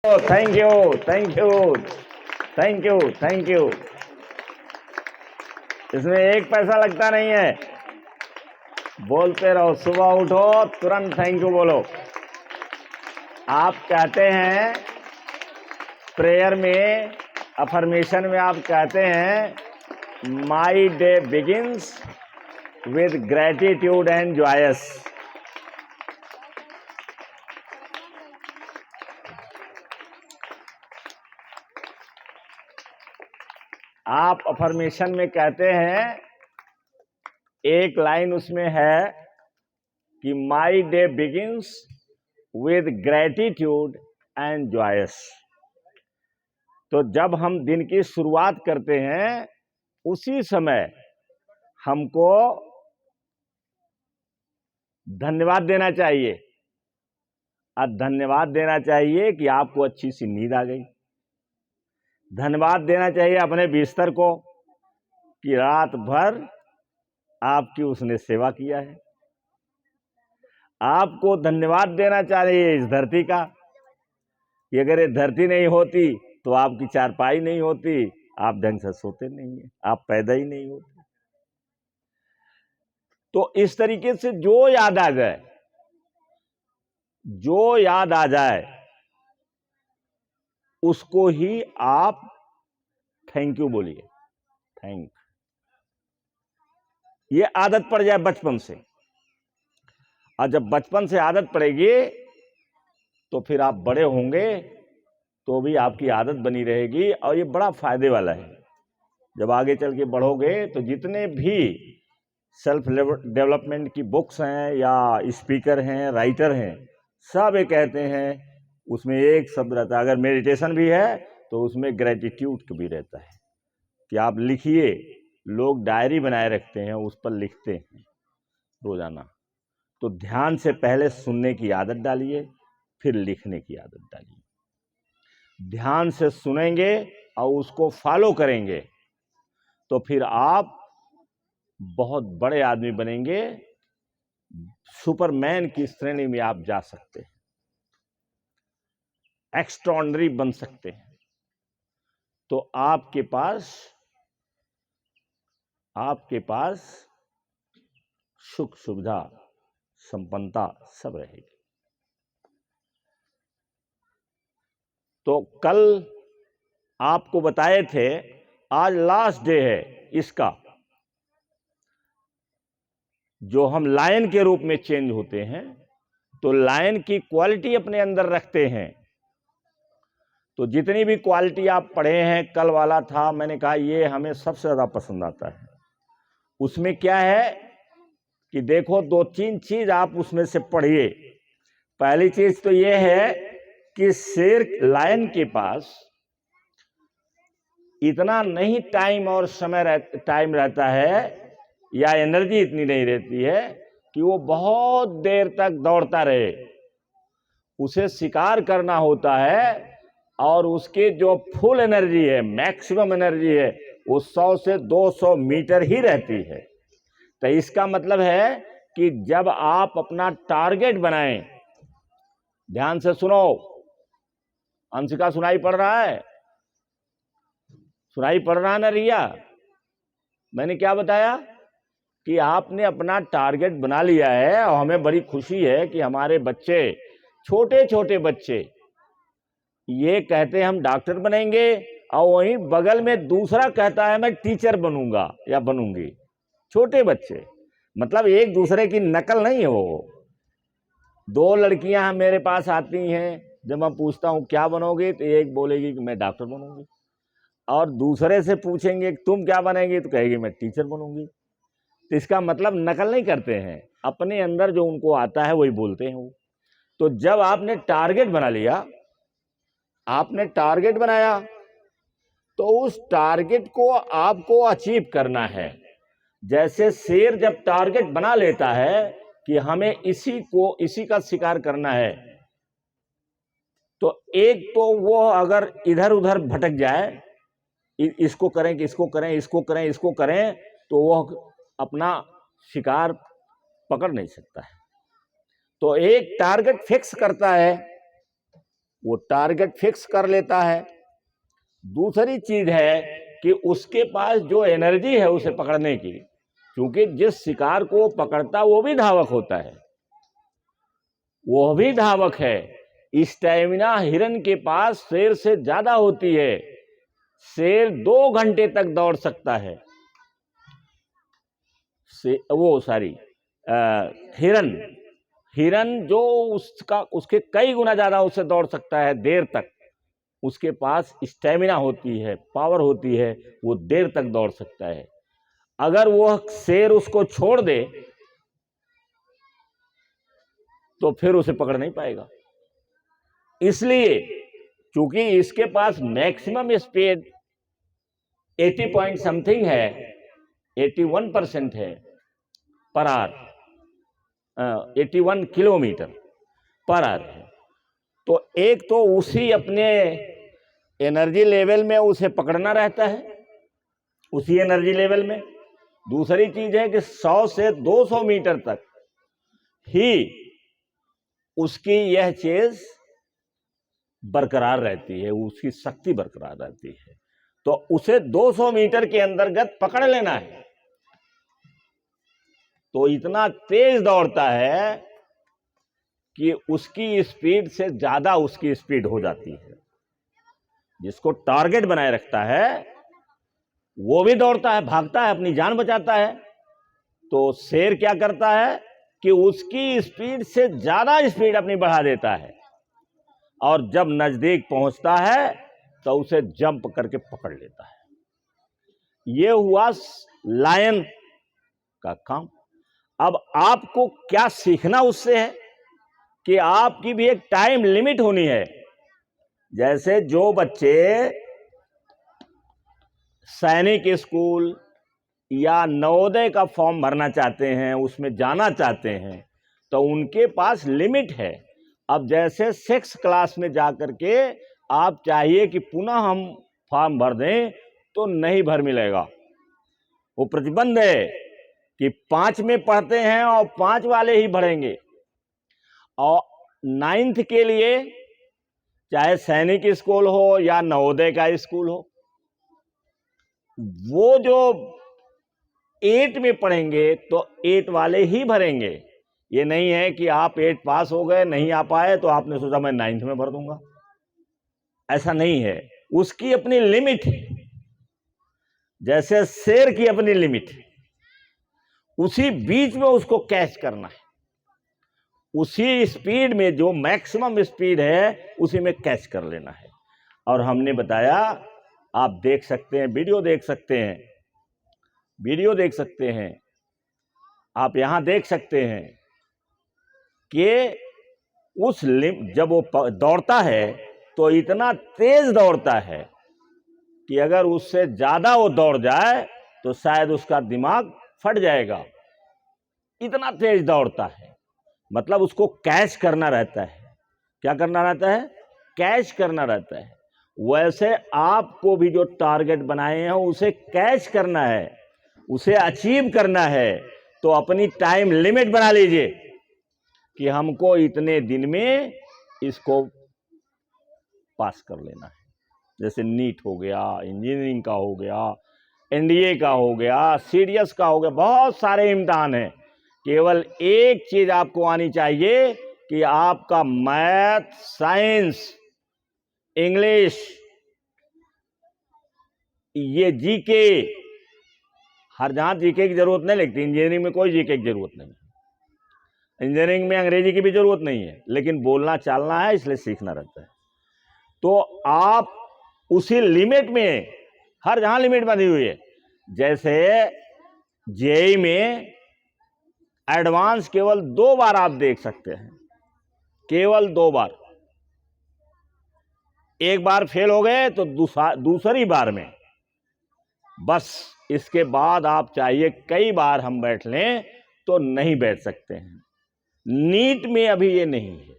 Thank you, thank you, thank you, thank you. इसमें एक पैसा लगता नहीं है, बोलते रहो। सुबह उठो तुरंत थैंक यू बोलो। आप कहते हैं प्रेयर में, अफर्मेशन में आप कहते हैं my day begins with gratitude and joys. आप अफर्मेशन में कहते हैं, एक लाइन उसमें है कि my day begins with gratitude and joys. तो जब हम दिन की शुरुआत करते हैं उसी समय हमको धन्यवाद देना चाहिए। और धन्यवाद देना चाहिए कि आपको अच्छी सी नींद आ गई। धन्यवाद देना चाहिए अपने बिस्तर को कि रात भर आपकी उसने सेवा किया है। आपको धन्यवाद देना चाहिए इस धरती का कि अगर ये धरती नहीं होती तो आपकी चारपाई नहीं होती, आप ढंग से सोते नहीं है, आप पैदा ही नहीं होते। तो इस तरीके से जो याद आ जाए, जो याद आ जाए उसको ही आप थैंक यू बोलिए। थैंक, ये आदत पड़ जाए बचपन से। और जब बचपन से आदत पड़ेगी तो फिर आप बड़े होंगे तो भी आपकी आदत बनी रहेगी। और ये बड़ा फायदे वाला है। जब आगे चल के बढ़ोगे तो जितने भी सेल्फ डेवलपमेंट की बुक्स हैं या स्पीकर हैं, राइटर हैं, सब ये कहते हैं, उसमें एक शब्द रहता है। अगर मेडिटेशन भी है तो उसमें ग्रेटिट्यूड भी रहता है कि आप लिखिए। लोग डायरी बनाए रखते हैं, उस पर लिखते हैं रोजाना। तो ध्यान से पहले सुनने की आदत डालिए, फिर लिखने की आदत डालिए। ध्यान से सुनेंगे और उसको फॉलो करेंगे तो फिर आप बहुत बड़े आदमी बनेंगे। सुपरमैन की श्रेणी में आप जा सकते हैं, एक्स्ट्राऑर्डिनरी बन सकते हैं। तो आपके पास सुख सुविधा संपन्नता सब रहेगी। तो कल आपको बताए थे, आज लास्ट डे है इसका, जो हम लायन के रूप में चेंज होते हैं। तो लायन की क्वालिटी अपने अंदर रखते हैं। तो जितनी भी क्वालिटी आप पढ़े हैं, कल वाला था, मैंने कहा ये हमें सबसे ज्यादा पसंद आता है। उसमें क्या है कि देखो, दो तीन चीज आप उसमें से पढ़िए। पहली चीज तो ये है कि शेर, लायन के पास इतना नहीं टाइम और टाइम रहता है या एनर्जी इतनी नहीं रहती है कि वो बहुत देर तक दौड़ता रहे। उसे शिकार करना होता है और उसके जो फुल एनर्जी है, मैक्सिमम एनर्जी है, वो 100 से 200 मीटर ही रहती है। तो इसका मतलब है कि जब आप अपना टारगेट बनाएं, ध्यान से सुनो। अंशिका, सुनाई पड़ रहा है? सुनाई पड़ रहा है ना रिया? मैंने क्या बताया कि आपने अपना टारगेट बना लिया है। और हमें बड़ी खुशी है कि हमारे बच्चे, छोटे छोटे बच्चे, ये कहते हैं हम डॉक्टर बनेंगे, और वहीं बगल में दूसरा कहता है मैं टीचर बनूंगा या बनूंगी। छोटे बच्चे, मतलब एक दूसरे की नकल नहीं है वो। दो लड़कियां मेरे पास आती हैं, जब मैं पूछता हूं क्या बनोगी, तो एक बोलेगी कि मैं डॉक्टर बनूंगी, और दूसरे से पूछेंगे तुम क्या बनेगी, तो कहेगी मैं टीचर बनूंगी। तो इसका मतलब नकल नहीं करते हैं, अपने अंदर जो उनको आता है वही बोलते हैं वो। तो जब आपने टारगेट बना लिया, आपने टारगेट बनाया, तो उस टारगेट को आपको अचीव करना है। जैसे शेर जब टारगेट बना लेता है कि हमें इसी का शिकार करना है, तो एक तो वो अगर इधर उधर भटक जाए, इसको करें कि इसको करें, इसको करें, इसको करें, तो वो अपना शिकार पकड़ नहीं सकता है। तो एक टारगेट फिक्स करता है वो टारगेट फिक्स कर लेता है। दूसरी चीज है कि उसके पास जो एनर्जी है उसे पकड़ने की, क्योंकि जिस शिकार को वो पकड़ता वो भी धावक होता है, वो भी धावक है। स्टैमिना हिरन के पास शेर से ज्यादा होती है। शेर 2 घंटे तक दौड़ सकता है, हिरन हिरन जो उसके कई गुना ज्यादा उससे दौड़ सकता है देर तक। उसके पास स्टैमिना होती है, पावर होती है, वो देर तक दौड़ सकता है। अगर वो शेर उसको छोड़ दे तो फिर उसे पकड़ नहीं पाएगा। इसलिए चूंकि इसके पास मैक्सिमम स्पीड 80 पॉइंट समथिंग है, 81% है per hour, 81 kilometre per hour है। तो एक तो उसी अपने एनर्जी लेवल में उसे पकड़ना रहता है, उसी एनर्जी लेवल में। दूसरी चीज है कि 100 से 200 मीटर तक ही उसकी यह चीज बरकरार रहती है, उसकी शक्ति बरकरार रहती है। तो उसे 200 मीटर के अंतर्गत पकड़ लेना है। तो इतना तेज दौड़ता है कि उसकी स्पीड से ज्यादा उसकी स्पीड हो जाती है। जिसको टारगेट बनाए रखता है वो भी दौड़ता है, भागता है, अपनी जान बचाता है। तो शेर क्या करता है कि उसकी स्पीड से ज्यादा स्पीड अपनी बढ़ा देता है, और जब नजदीक पहुंचता है तो उसे जंप करके पकड़ लेता है। यह हुआ लायन का काम। अब आपको क्या सीखना उससे है कि आपकी भी एक टाइम लिमिट होनी है। जैसे जो बच्चे सैनिक स्कूल या नवोदय का फॉर्म भरना चाहते हैं, उसमें जाना चाहते हैं, तो उनके पास लिमिट है। अब जैसे 6 क्लास में जाकर के आप चाहिए कि पुनः हम फॉर्म भर दें तो नहीं भर मिलेगा। वो प्रतिबंध है कि 5 में पढ़ते हैं और 5 वाले ही भरेंगे। और 9th के लिए चाहे सैनिक स्कूल हो या नवोदय का स्कूल हो, वो जो 8 में पढ़ेंगे तो 8 वाले ही भरेंगे। ये नहीं है कि आप 8 पास हो गए, नहीं आ पाए तो आपने सोचा मैं 9th में भर दूंगा। ऐसा नहीं है, उसकी अपनी लिमिट है। जैसे शेर की अपनी लिमिट है, उसी बीच में उसको कैच करना है। उसी स्पीड में, जो मैक्सिमम स्पीड है उसी में कैच कर लेना है। और हमने बताया, आप देख सकते हैं, वीडियो देख सकते हैं, वीडियो देख सकते हैं, आप यहां देख सकते हैं कि जब वो दौड़ता है तो इतना तेज दौड़ता है कि अगर उससे ज्यादा वो दौड़ जाए तो शायद उसका दिमाग फट जाएगा। इतना तेज दौड़ता है, मतलब उसको कैच करना रहता है। क्या करना रहता है? कैच करना रहता है। वैसे आपको भी जो टारगेट बनाए हैं उसे कैच करना है, उसे अचीव करना है। तो अपनी टाइम लिमिट बना लीजिए कि हमको इतने दिन में इसको पास कर लेना है। जैसे नीट हो गया, इंजीनियरिंग का हो गया, एनडीए का हो गया, सीडीएस का हो गया, बहुत सारे इम्तिहान हैं। केवल एक चीज आपको आनी चाहिए कि आपका मैथ, साइंस, इंग्लिश, ये जीके, हर जहां जीके की जरूरत नहीं लगती। इंजीनियरिंग में कोई जीके की जरूरत नहीं, इंजीनियरिंग में अंग्रेजी की भी जरूरत नहीं है, लेकिन बोलना चालना है इसलिए सीखना रहता है। तो आप उसी लिमिट में, हर जहां लिमिट बनी हुई है। जैसे जेईई में एडवांस केवल 2 बार आप देख सकते हैं, केवल 2 बार। एक बार फेल हो गए तो दूसरी बार में बस। इसके बाद आप चाहिए कई बार हम बैठ लें तो नहीं बैठ सकते हैं। नीट में अभी ये नहीं है,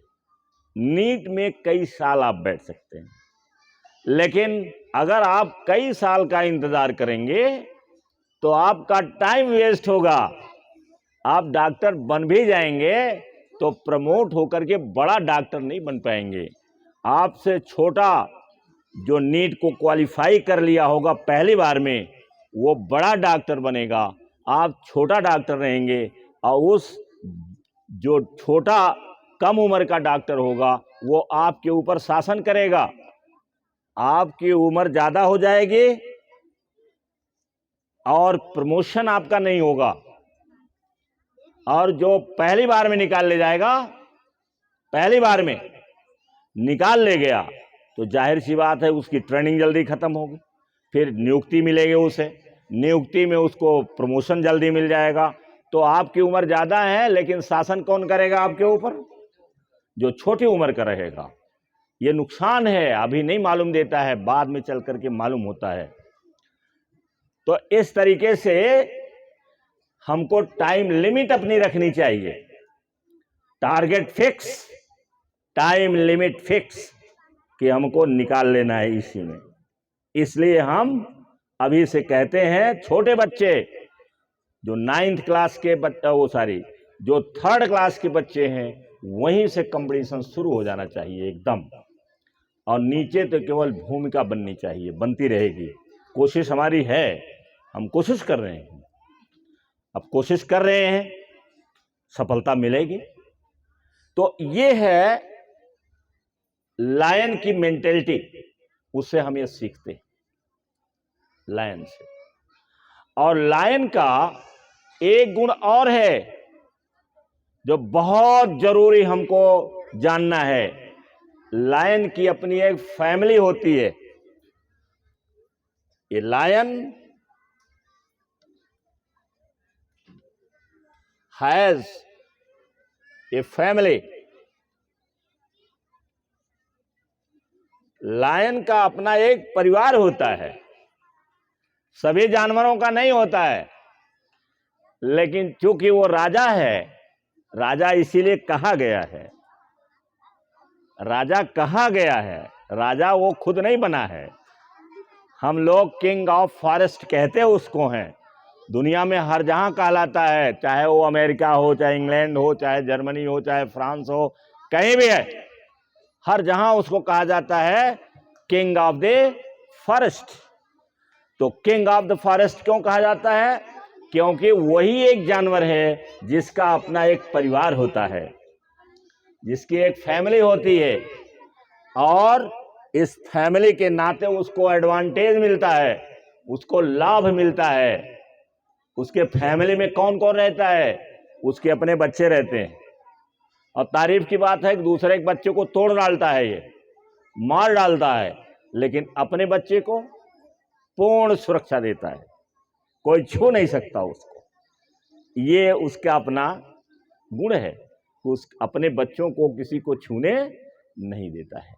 नीट में कई साल आप बैठ सकते हैं। लेकिन अगर आप कई साल का इंतजार करेंगे तो आपका टाइम वेस्ट होगा। आप डॉक्टर बन भी जाएंगे तो प्रमोट होकर के बड़ा डॉक्टर नहीं बन पाएंगे। आपसे छोटा जो नीट को क्वालिफाई कर लिया होगा पहली बार में, वो बड़ा डॉक्टर बनेगा, आप छोटा डॉक्टर रहेंगे। और उस जो छोटा कम उम्र का डॉक्टर होगा वो आपके ऊपर शासन करेगा। आपकी उम्र ज्यादा हो जाएगी और प्रमोशन आपका नहीं होगा। और जो पहली बार में निकाल ले जाएगा, पहली बार में निकाल ले गया, तो जाहिर सी बात है उसकी ट्रेनिंग जल्दी खत्म होगी, फिर नियुक्ति मिलेगी उसे, नियुक्ति में उसको प्रमोशन जल्दी मिल जाएगा। तो आपकी उम्र ज्यादा है लेकिन शासन कौन करेगा आपके ऊपर? जो छोटी उम्र का रहेगा। ये नुकसान है, अभी नहीं मालूम देता है, बाद में चल करके मालूम होता है। तो इस तरीके से हमको टाइम लिमिट अपनी रखनी चाहिए। Target fix, time limit fix कि हमको निकाल लेना है इसी में। इसलिए हम अभी से कहते हैं छोटे बच्चे जो 9th क्लास के जो 3rd क्लास के बच्चे हैं, वहीं से कंपटीशन शुरू हो जाना चाहिए एकदम। और नीचे तो केवल भूमिका बननी चाहिए, बनती रहेगी। कोशिश हमारी है, हम कोशिश कर रहे हैं, अब कोशिश कर रहे हैं, सफलता मिलेगी। तो ये है लायन की मेंटेलिटी, उससे हम ये सीखते हैं लायन से। और लायन का एक गुण और है जो बहुत जरूरी हमको जानना है। लायन की अपनी एक फैमिली होती है। ये lion has a family. Lion का अपना एक परिवार होता है, सभी जानवरों का नहीं होता है। लेकिन चूंकि वो राजा है, राजा इसीलिए कहा गया है, राजा कहा गया है, राजा वो खुद नहीं बना है। हम लोग किंग ऑफ फॉरेस्ट कहते उसको हैं। दुनिया में हर जहां कहलाता है, चाहे वो अमेरिका हो, चाहे इंग्लैंड हो, चाहे जर्मनी हो, चाहे फ्रांस हो, कहीं भी है, हर जहां उसको कहा जाता है किंग ऑफ द फॉरेस्ट। तो किंग ऑफ द फॉरेस्ट क्यों कहा जाता है? क्योंकि वही एक जानवर है जिसका अपना एक परिवार होता है, जिसकी एक फैमिली होती है। और इस फैमिली के नाते उसको एडवांटेज मिलता है, उसको लाभ मिलता है। उसके फैमिली में कौन कौन रहता है? उसके अपने बच्चे रहते हैं। और तारीफ की बात है कि दूसरे एक बच्चे को तोड़ डालता है, ये मार डालता है, लेकिन अपने बच्चे को पूर्ण सुरक्षा देता है, कोई छू नहीं सकता उसको। ये उसका अपना गुण है, उस अपने बच्चों को किसी को छूने नहीं देता है।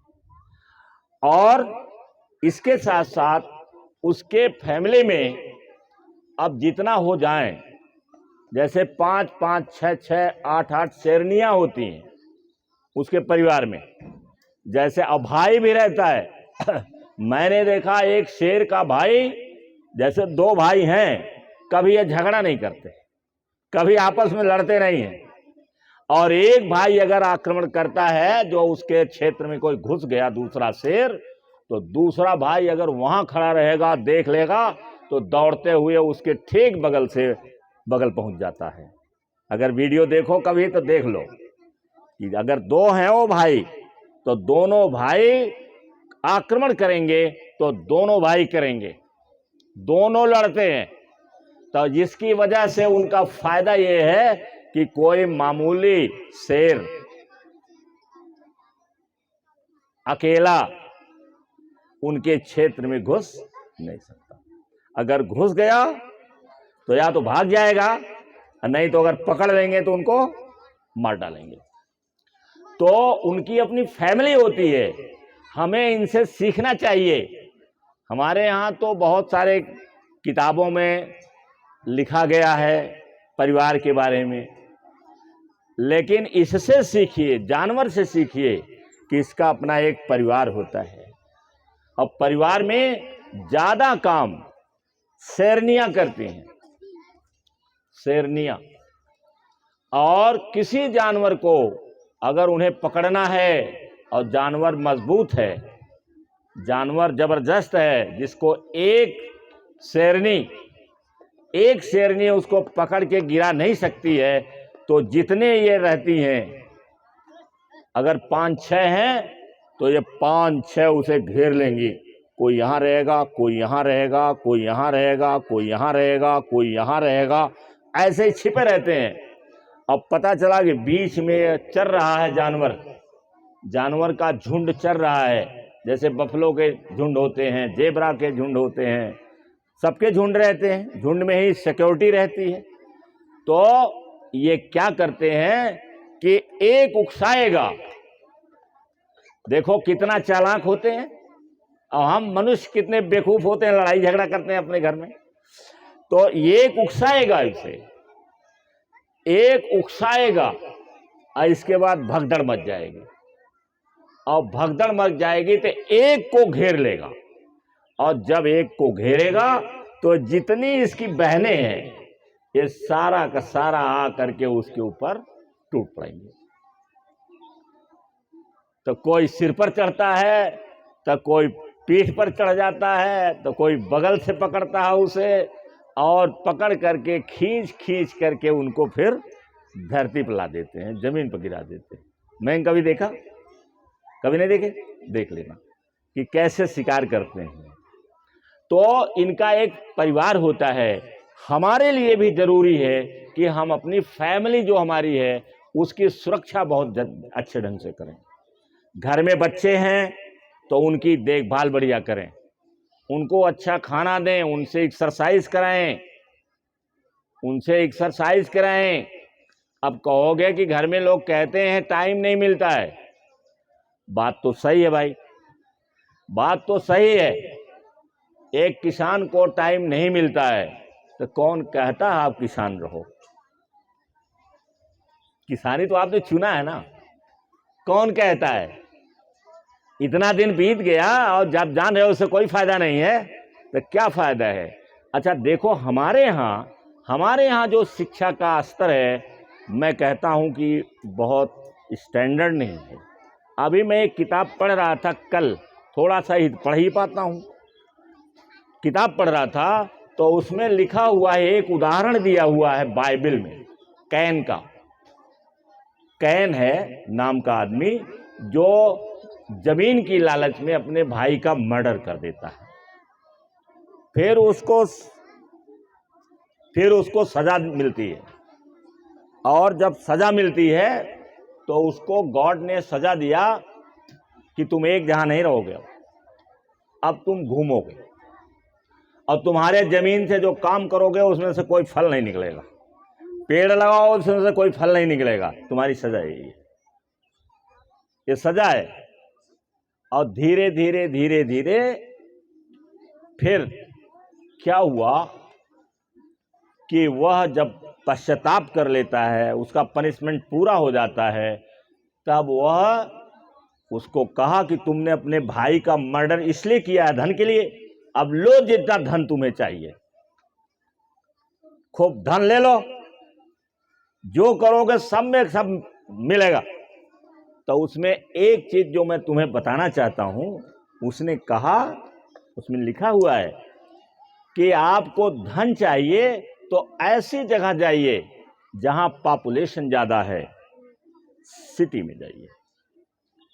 और इसके साथ साथ उसके फैमिली में अब जितना हो जाए, जैसे 5-5, 6-6, 8-8 शेरनियां होती हैं उसके परिवार में, जैसे अब भाई भी रहता है। मैंने देखा एक शेर का भाई, जैसे 2 भाई हैं, कभी ये झगड़ा नहीं करते, कभी आपस में लड़ते नहीं हैं। और एक भाई अगर आक्रमण करता है, जो उसके क्षेत्र में कोई घुस गया दूसरा शेर, तो दूसरा भाई अगर वहां खड़ा रहेगा, देख लेगा, तो दौड़ते हुए उसके ठीक बगल पहुंच जाता है। अगर वीडियो देखो कभी तो देख लो कि अगर 2 हैं वो भाई, तो दोनों भाई आक्रमण करेंगे तो दोनों भाई करेंगे, दोनों लड़ते हैं। तो जिसकी वजह से उनका फायदा यह है कि कोई मामूली शेर अकेला उनके क्षेत्र में घुस नहीं सकता। अगर घुस गया तो या तो भाग जाएगा, नहीं तो अगर पकड़ लेंगे तो उनको मार डालेंगे। तो उनकी अपनी फैमिली होती है, हमें इनसे सीखना चाहिए। हमारे यहाँ तो बहुत सारे किताबों में लिखा गया है परिवार के बारे में, लेकिन इससे सीखिए, जानवर से सीखिए कि इसका अपना एक परिवार होता है। और परिवार में ज्यादा काम शेरनियां करती हैं, शेरनियां। और किसी जानवर को अगर उन्हें पकड़ना है और जानवर मजबूत है, जानवर जबरदस्त है, जिसको एक शेरनी उसको पकड़ के गिरा नहीं सकती है। तो जितने ये रहती हैं, अगर 5-6 हैं तो ये 5-6 उसे घेर लेंगी। कोई यहाँ रहेगा, कोई यहाँ रहेगा, कोई यहाँ रहेगा, कोई यहाँ रहेगा, कोई यहाँ रहेगा, ऐसे ही छिपे रहते हैं। अब पता चला कि बीच में चर रहा है जानवर का झुंड चर रहा है, जैसे बफलो के झुंड होते हैं, जेबरा के झुंड होते हैं, सबके झुंड रहते हैं, झुंड में ही सिक्योरिटी रहती है। तो ये क्या करते हैं कि एक उकसाएगा, देखो कितना चालाक होते हैं, और हम मनुष्य कितने बेवकूफ होते हैं, लड़ाई झगड़ा करते हैं अपने घर में। तो एक उकसाएगा, इसे एक उकसाएगा और इसके बाद भगदड़ मच जाएगी, और भगदड़ मच जाएगी तो एक को घेर लेगा, और जब एक को घेरेगा तो जितनी इसकी बहनें हैं ये सारा का सारा आ करके उसके ऊपर टूट पड़ेंगे। तो कोई सिर पर चढ़ता है, तो कोई पीठ पर चढ़ जाता है, तो कोई बगल से पकड़ता है उसे, और पकड़ करके खींच करके उनको फिर धरती पर ला देते हैं, जमीन पर गिरा देते हैं। मैंने कभी देखा? कभी नहीं देखे? देख लेना कि कैसे शिकार करते हैं। तो इनका एक परिवार होता है। हमारे लिए भी जरूरी है कि हम अपनी फैमिली जो हमारी है उसकी सुरक्षा बहुत अच्छे ढंग से करें। घर में बच्चे हैं तो उनकी देखभाल बढ़िया करें, उनको अच्छा खाना दें, उनसे एक्सरसाइज कराएं। अब कहोगे कि घर में लोग कहते हैं टाइम नहीं मिलता है, बात तो सही है भाई, बात तो सही है। एक किसान को टाइम नहीं मिलता है तो कौन कहता है आप किसान रहो? किसानी तो आपने चुना है ना, कौन कहता है? इतना दिन बीत गया और जब जान रहे हो उससे कोई फायदा नहीं है तो क्या फायदा है? अच्छा देखो, हमारे यहाँ जो शिक्षा का स्तर है, मैं कहता हूं कि बहुत स्टैंडर्ड नहीं है। अभी मैं एक किताब पढ़ रहा था, कल थोड़ा सा ही पढ़ ही पाता हूं, किताब पढ़ रहा था तो उसमें लिखा हुआ है, एक उदाहरण दिया हुआ है बाइबल में, कैन का। कैन है नाम का आदमी जो जमीन की लालच में अपने भाई का मर्डर कर देता है। फिर उसको सजा मिलती है, और जब सजा मिलती है तो उसको गॉड ने सजा दिया कि तुम एक जहां नहीं रहोगे, अब तुम घूमोगे, और तुम्हारे जमीन से जो काम करोगे उसमें से कोई फल नहीं निकलेगा, पेड़ लगाओ उसमें से कोई फल नहीं निकलेगा, तुम्हारी सजा यही है, ये सजा है। और धीरे धीरे फिर क्या हुआ कि वह जब पश्चाताप कर लेता है, उसका पनिशमेंट पूरा हो जाता है, तब वह उसको कहा कि तुमने अपने भाई का मर्डर इसलिए किया है धन के लिए, अब लो जितना धन तुम्हें चाहिए, खूब धन ले लो, जो करोगे सब में सब मिलेगा। तो उसमें एक चीज जो मैं तुम्हें बताना चाहता हूं, उसने कहा, उसमें लिखा हुआ है कि आपको धन चाहिए तो ऐसी जगह जाइए जहां पॉपुलेशन ज्यादा है, सिटी में जाइए,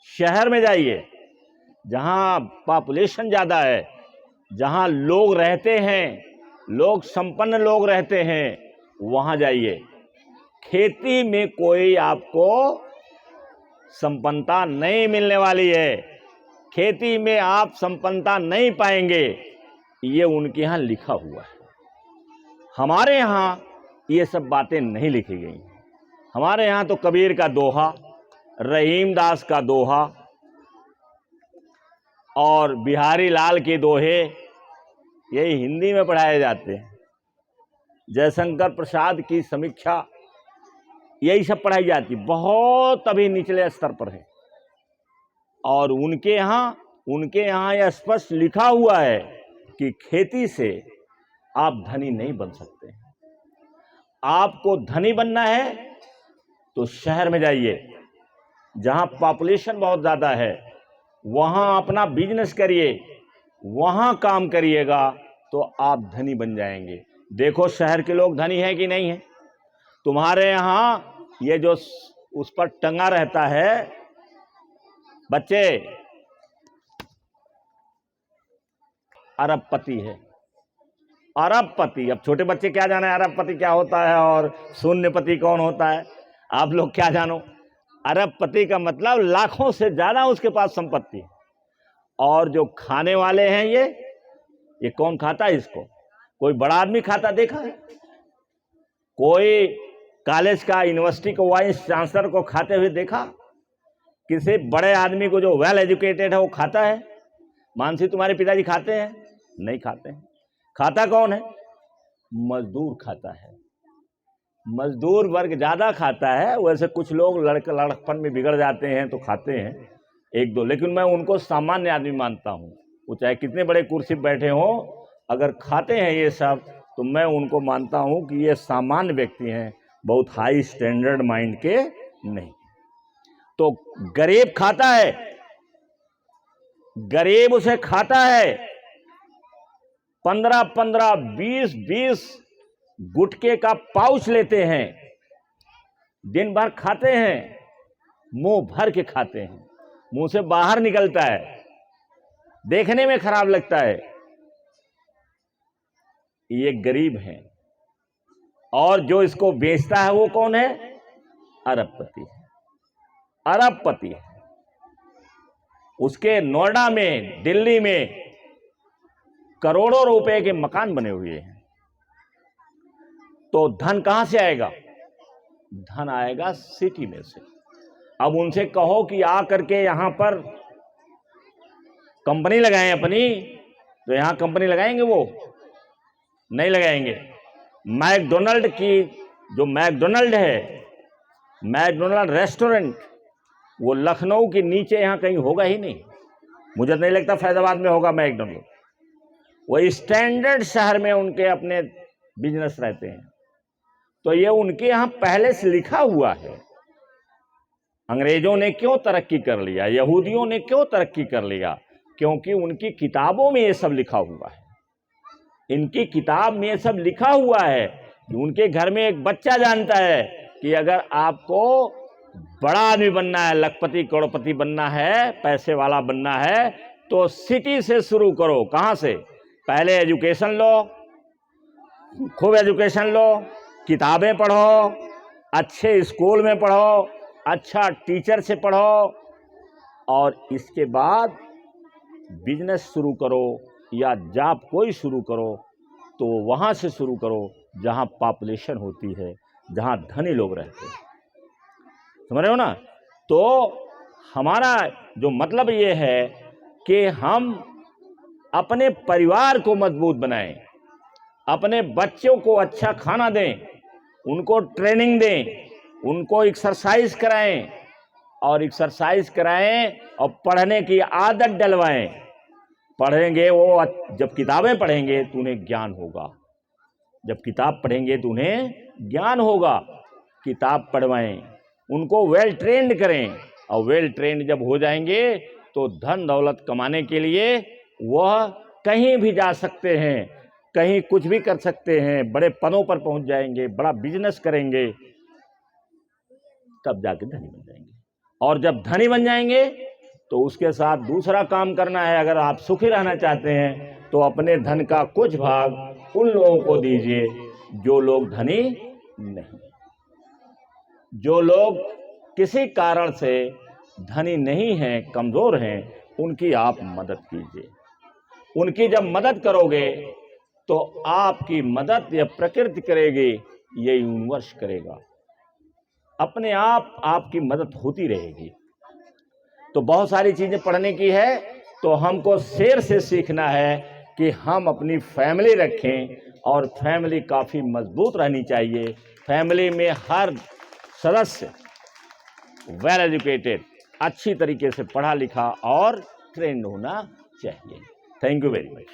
शहर में जाइए जहां पॉपुलेशन ज्यादा है, जहां लोग रहते हैं, लोग संपन्न लोग रहते हैं, वहां जाइए। खेती में कोई आपको संपन्नता नहीं मिलने वाली है, खेती में आप संपन्नता नहीं पाएंगे, ये उनके यहाँ लिखा हुआ है। हमारे यहाँ ये सब बातें नहीं लिखी गई। हमारे यहाँ तो कबीर का दोहा, रहीम दास का दोहा और बिहारी लाल के दोहे यही हिंदी में पढ़ाए जाते हैं। जयशंकर प्रसाद की समीक्षा, यही सब पढ़ाई जाती, बहुत अभी निचले स्तर पर है। और उनके यहाँ यह स्पष्ट लिखा हुआ है कि खेती से आप धनी नहीं बन सकते। आपको धनी बनना है तो शहर में जाइए, जहाँ पॉपुलेशन बहुत ज़्यादा है वहाँ अपना बिजनेस करिए, वहाँ काम करिएगा तो आप धनी बन जाएंगे। देखो शहर के लोग धनी हैं कि नहीं है? तुम्हारे यहाँ ये जो उस पर टंगा रहता है बच्चे, अरबपति है, अरबपति। अब छोटे बच्चे क्या जाने अरबपति क्या होता है और शून्यपति कौन होता है? आप लोग क्या जानो? अरबपति का मतलब लाखों से ज्यादा उसके पास संपत्ति। और जो खाने वाले हैं ये कौन खाता है इसको? कोई बड़ा आदमी खाता देखा है? कोई कॉलेज का, यूनिवर्सिटी को वाइस चांसलर को खाते हुए देखा? किसी बड़े आदमी को जो वेल एजुकेटेड है वो खाता है? मानसी तुम्हारे पिताजी खाते हैं? नहीं खाते हैं। खाता कौन है? मजदूर खाता है। मजदूर वर्ग ज्यादा खाता है। वैसे कुछ लोग लड़कपन में बिगड़ जाते हैं तो खाते हैं एक दो, लेकिन मैं उनको सामान्य आदमी मानता हूँ। वो चाहे कितने बड़े कुर्सी पर बैठे हों, अगर खाते हैं ये सब तो मैं उनको मानता हूँ कि ये सामान्य व्यक्ति हैं, बहुत हाई स्टैंडर्ड माइंड के नहीं। तो गरीब खाता है, गरीब उसे खाता है। 15-15, 20-20 गुटखे का पाउच लेते हैं, दिन भर खाते हैं, मुंह भर के खाते हैं, मुंह से बाहर निकलता है, देखने में खराब लगता है। ये गरीब हैं। और जो इसको बेचता है वो कौन है? अरबपति है। अरबपति है। उसके नोएडा में, दिल्ली में करोड़ों रुपए के मकान बने हुए हैं। तो धन कहां से आएगा? धन आएगा सिटी में से। अब उनसे कहो कि आ करके यहां पर कंपनी लगाएं अपनी, तो यहां कंपनी लगाएंगे? वो नहीं लगाएंगे। मैकडोनल्ड की जो मैकडोनल्ड है, मैकडोनल्ड रेस्टोरेंट, वो लखनऊ के नीचे यहां कहीं होगा ही नहीं। मुझे नहीं लगता फैजाबाद में होगा मैकडोनल्ड। वो स्टैंडर्ड शहर में उनके अपने बिजनेस रहते हैं। तो ये उनके यहां पहले से लिखा हुआ है। अंग्रेजों ने क्यों तरक्की कर लिया, यहूदियों ने क्यों तरक्की कर लिया? क्योंकि उनकी किताबों में ये सब लिखा हुआ है। इनकी किताब में ये सब लिखा हुआ है। उनके घर में एक बच्चा जानता है कि अगर आपको बड़ा आदमी बनना है, लखपति करोड़पति बनना है, पैसे वाला बनना है, तो सिटी से शुरू करो। कहां से? पहले एजुकेशन लो, खूब एजुकेशन लो, किताबें पढ़ो, अच्छे स्कूल में पढ़ो, अच्छा टीचर से पढ़ो, और इसके बाद बिजनेस शुरू करो या जॉब कोई शुरू करो तो वहाँ से शुरू करो जहाँ पॉपुलेशन होती है, जहाँ धनी लोग रहते हैं। समझ रहे हो ना? तो हमारा जो मतलब ये है कि हम अपने परिवार को मजबूत बनाएं, अपने बच्चों को अच्छा खाना दें, उनको ट्रेनिंग दें, उनको एक्सरसाइज कराएं, और एक्सरसाइज कराएं और पढ़ने की आदत डलवाएं। पढ़ेंगे वो, जब किताबें पढ़ेंगे तो उन्हें ज्ञान होगा। जब किताब पढ़ेंगे तो उन्हें ज्ञान होगा। किताब पढ़वाएं, उनको वेल ट्रेंड करें, और वेल ट्रेंड जब हो जाएंगे तो धन दौलत कमाने के लिए वह कहीं भी जा सकते हैं, कहीं कुछ भी कर सकते हैं, बड़े पदों पर पहुंच जाएंगे, बड़ा बिजनेस करेंगे, तब जाके धनी बन जाएंगे। और जब धनी बन जाएंगे तो उसके साथ दूसरा काम करना है। अगर आप सुखी रहना चाहते हैं तो अपने धन का कुछ भाग उन लोगों को दीजिए जो लोग धनी नहीं, जो लोग किसी कारण से धनी नहीं हैं, कमजोर हैं, उनकी आप मदद कीजिए। उनकी जब मदद करोगे तो आपकी मदद यह प्रकृति करेगी, ये यूनिवर्स करेगा, अपने आप आपकी मदद होती रहेगी। तो बहुत सारी चीजें पढ़ने की है। तो हमको शेर से सीखना है कि हम अपनी फैमिली रखें, और फैमिली काफी मजबूत रहनी चाहिए। फैमिली में हर सदस्य वेल एजुकेटेड, अच्छी तरीके से पढ़ा लिखा और ट्रेंड होना चाहिए। Thank you very much.